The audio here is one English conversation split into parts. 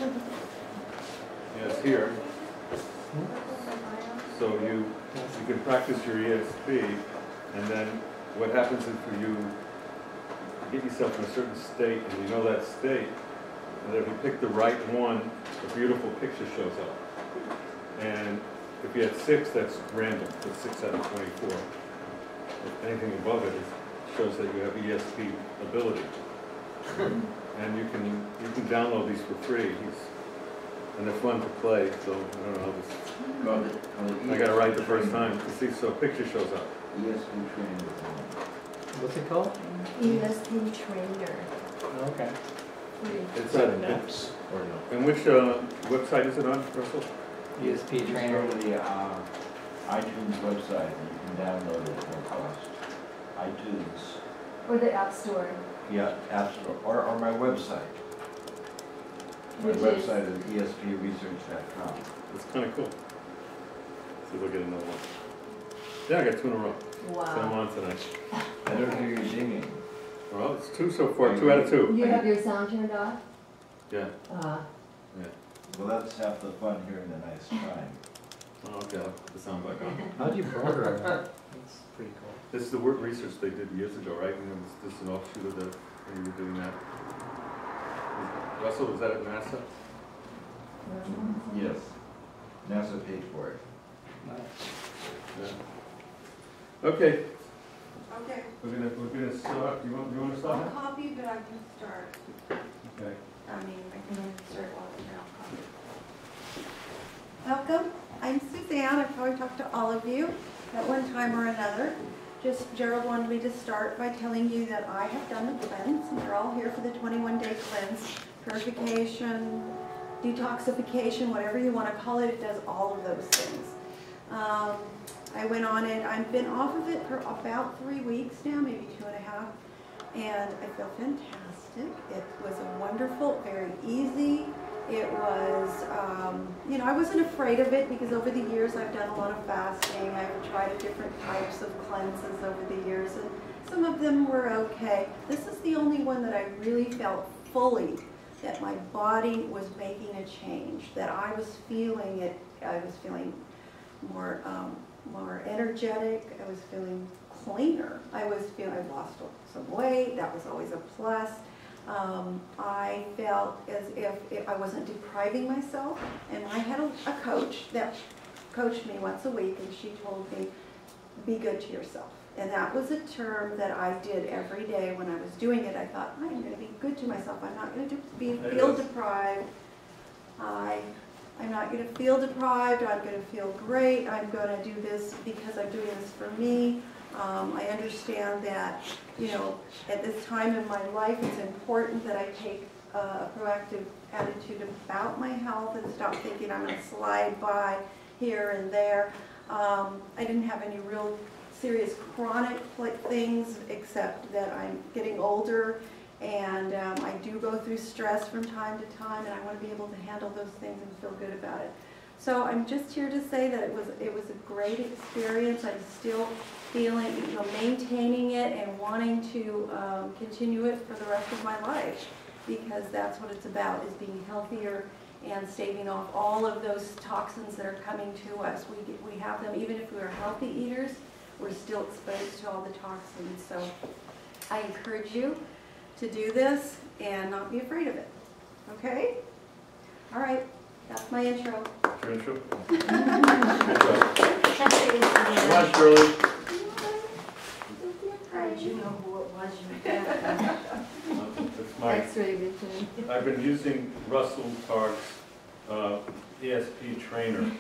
Yes, here. So you can practice your ESP, and then what happens is for you get yourself in a certain state, and you know that state, and if you pick the right one, a beautiful picture shows up. And if you had 6, that's random. It's 6 out of 24. If anything above it shows that you have ESP ability. And you can download these for free. And they're fun to play, so I don't know how this. I got it right the first time. You see, so a picture shows up. ESP trainer. What's it called? ESP trainer. Okay. It's Seven apps or no? and which website is it on, Russell? ESP trainer. Go to the iTunes website and you can download it at no cost. iTunes. Or the App Store. Yeah, App Store, or my website. My Which is? website is espresearch.com. It's kind of cool. See if we'll get another one. Yeah, I got 2 in a row. So I'm Wow. on tonight. I don't hear you dinging. Well, it's 2 so far, 2 out of 2. You have your sound turned off? Yeah. Uh, Yeah. Well, that's half the fun hearing the nice chime. Oh, okay, I'll put the sound back on. How do you program that? That's pretty cool. This is the work research they did years ago, right? And it was just an offshoot of that, when you were doing that. Russell, was that at NASA? Yes. NASA paid for it. Nice. Yeah. Okay, Okay, we're gonna start. You want to I'll start? copy, but I can start. Okay. I mean, I can start while I'm now. Welcome, I'm Suzanne. I've probably talked to all of you at one time or another. Just Gerald wanted me to start by telling you that I have done the cleanse, and you're all here for the 21-day cleanse. Purification, detoxification, whatever you want to call it, it does all of those things. I went on it, I've been off of it for about 3 weeks now, maybe 2.5, and I feel fantastic. It was a wonderful, very easy. It was, you know, I wasn't afraid of it because over the years I've done a lot of fasting. I've tried different types of cleanses over the years, and some of them were okay. This is the only one that I really felt fully that my body was making a change, that I was feeling it. I was feeling more energetic. I was feeling cleaner. I lost some weight. That was always a plus. I felt as if I wasn't depriving myself, and I had a coach that coached me once a week, and she told me, be good to yourself. And that was a term that I did every day when I was doing it. I thought, I am going to be good to myself. I'm not going to feel deprived. I'm not going to feel deprived. I'm going to feel great. I'm going to do this because I'm doing this for me. I understand that, you know, at this time in my life, it's important that I take a proactive attitude about my health and stop thinking I'm going to slide by here and there. I didn't have any real serious chronic things except that I'm getting older, and I do go through stress from time to time, and I want to be able to handle those things and feel good about it. So I'm just here to say that it was a great experience. I'm still feeling, you know, maintaining it and wanting to continue it for the rest of my life, because that's what it's about, is being healthier and staving off all of those toxins that are coming to us. We have them, even if we are healthy eaters, we're still exposed to all the toxins. So I encourage you to do this and not be afraid of it. Okay? All right. That's my intro. Your intro? Come on, Shirley. how did you know who it was you had? That's my, X-ray vision. I've been using Russell Tark's ESP trainer.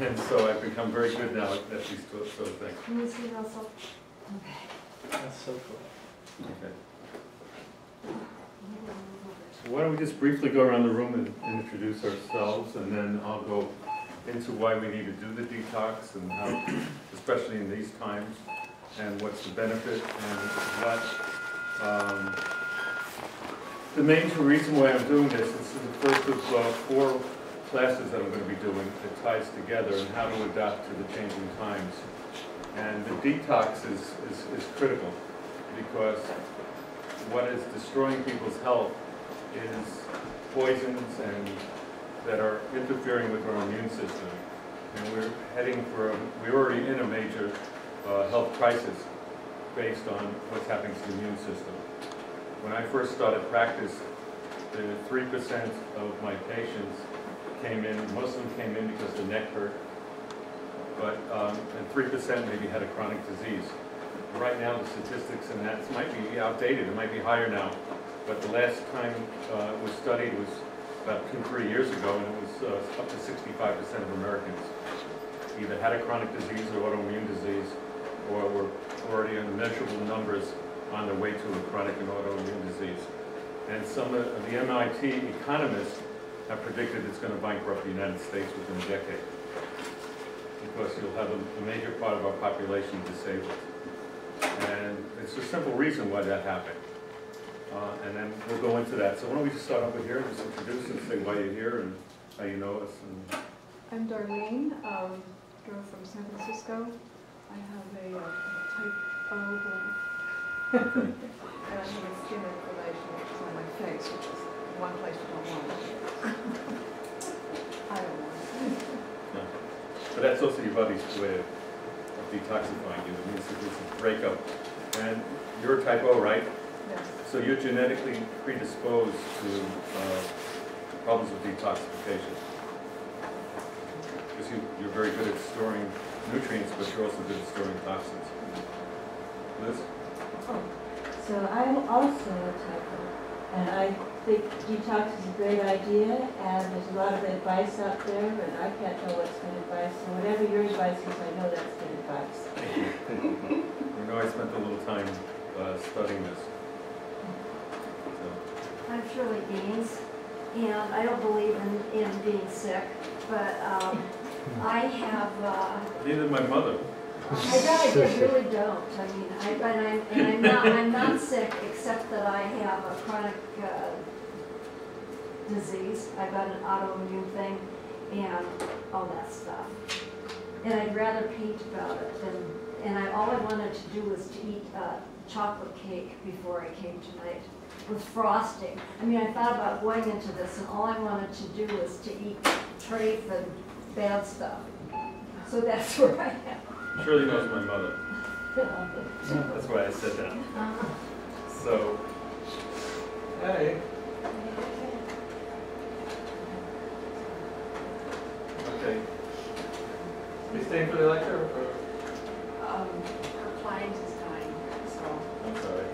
And so I've become very good now at these sort of things. Can you see Russell? Okay. That's so cool. Okay. So why don't we just briefly go around the room and introduce ourselves, and then I'll go into why we need to do the detox and how, especially in these times, and what's the benefit and what. The main reason why I'm doing this is the first of 4 classes that I'm going to be doing that ties together and how to adapt to the changing times. And the detox is critical, because what is destroying people's health is poisons and that are interfering with our immune system. And we're heading for, we're already in a major health crisis based on what's happening to the immune system. When I first started practice, the 3% of my patients came in, most of them came in because the neck hurt, but, and 3% maybe had a chronic disease. Right now, the statistics in that might be outdated, it might be higher now, but the last time it was studied was about 2-3 years ago, and it was up to 65% of Americans either had a chronic disease or autoimmune disease, or were already in measurable numbers on their way to a chronic and autoimmune disease. And some of the MIT economists have predicted it's going to bankrupt the United States within a decade, because you'll have a major part of our population disabled. And it's a simple reason why that happened. And then we'll go into that. So why don't we just start over here and just introduce and say why you're here and how you know us. And I'm Darlene, girl from San Francisco. I have a type O, and I have a skin inflammation which is on my face, which is one place you don't want it. I don't want it. no. But that's also your body's way of detoxifying you. It means that it's a breakup. And you're type O, right? Yes. So you're genetically predisposed to problems with detoxification. Because you're very good at storing nutrients, but you're also good at storing toxins. Liz? So I'm also a type O, and I think detox is a great idea, and there's a lot of advice out there, and I can't know what's good advice, so whatever your advice is, I know that's good advice. You know, I spent a little time studying this. So. I'm Shirley Gaines, and I don't believe in being sick, but I have, Neither did my mother. I really don't. I mean, I'm not sick, except that I have a chronic disease. I've got an autoimmune thing and all that stuff. And I'd rather paint about it than, all I wanted to do was to eat chocolate cake before I came tonight with frosting. I mean, I thought about going into this, and all I wanted to do was to eat trafe and bad stuff. So that's where I am. Shirley knows my mother. That's why I said that. So, hey. Okay. You staying for the lecture? Or? Her client is dying, so. I'm sorry.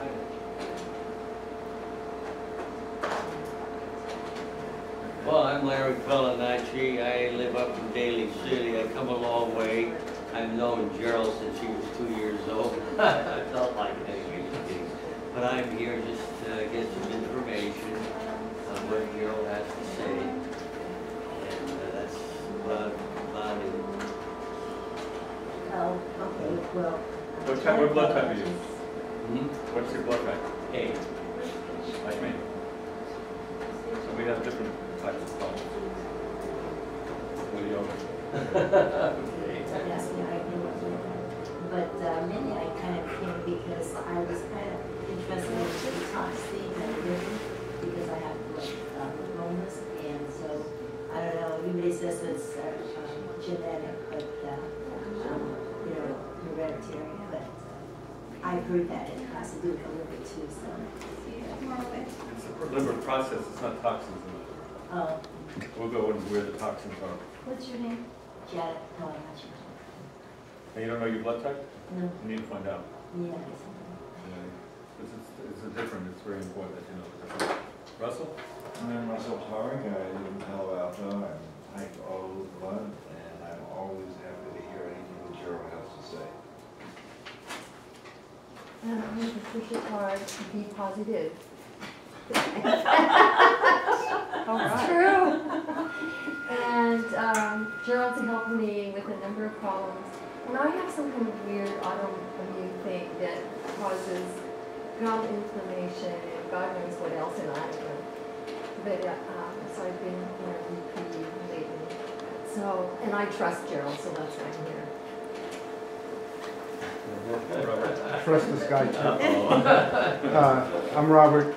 Well, I'm Larry Pellinacci. I live up in Daly City. I come a long way. I've known Gerald since he was 2 years old. I felt like anything. But I'm here just to get some information on what Gerald has to say. And that's about it. Oh, okay, well. What blood type are you? Hmm? What's your blood type? Hey. Like me. So we have different types of problems. What do you Okay. Yes, yeah, I agree with you. But mainly I kind of came because I was kind of interested in the detox thing and everything, because I have illness, and so, I don't know, everybody says it's genetic, but, you know, hereditary, but I've heard that it has to do with the liver too, so. It's a liver process, it's not toxins in it. Oh, We'll go into where the toxins are. What's your name? Janet, no, I'm not sure. And you don't know your blood type? No, You need to find out. yeah. Yeah. It's a different, it's very important that you know the difference. Russell? I'm Russell Targ. I live in Palo Alto. I'm type O blood, and I'm always happy to hear anything that Gerald has to say. And I'm going to push it hard to be positive. All right. True. And Gerald's helped me with a number of problems. And I have some kind of weird autoimmune thing that causes gum inflammation and God knows what else in Ireland. But so I've been in a BP lately. So, and I trust Gerald, so that's why I'm here. trust this guy too. Uh-oh. I'm Robert.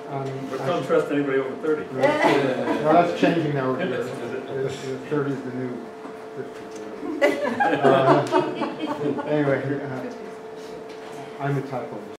But don't trust anybody over 30. No, that's changing now. Is it? 30 is the new 50. Anyway, I'm a typo.